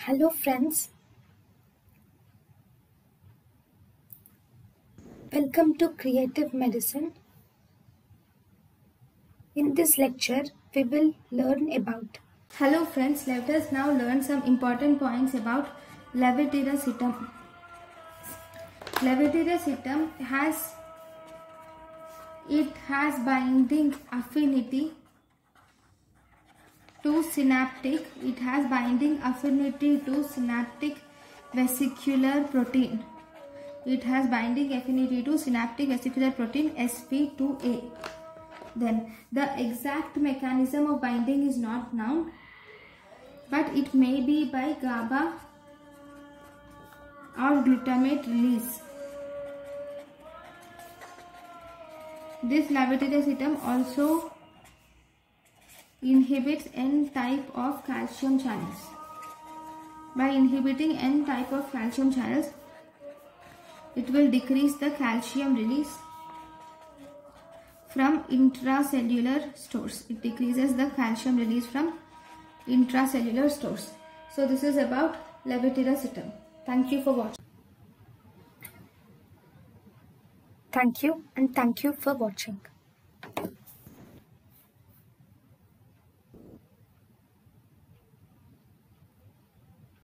Hello friends, welcome to Creative Medicine. In this lecture, we will learn about. Hello friends, let us now learn some important points about leveteracetam. Leveteracetam has binding affinity to synaptic. It has binding affinity to synaptic vesicular protein. It has binding affinity to synaptic vesicular protein sp2a. Then the exact mechanism of binding is not known, but it may be by GABA or glutamate release. This leveteracetam also inhibits N-type of calcium channels. By inhibiting N-type of calcium channels, it will decrease the calcium release from intracellular stores. It decreases the calcium release from intracellular stores. So this is about leveteracetam. Thank you for watching. Thank you and thank you for watching.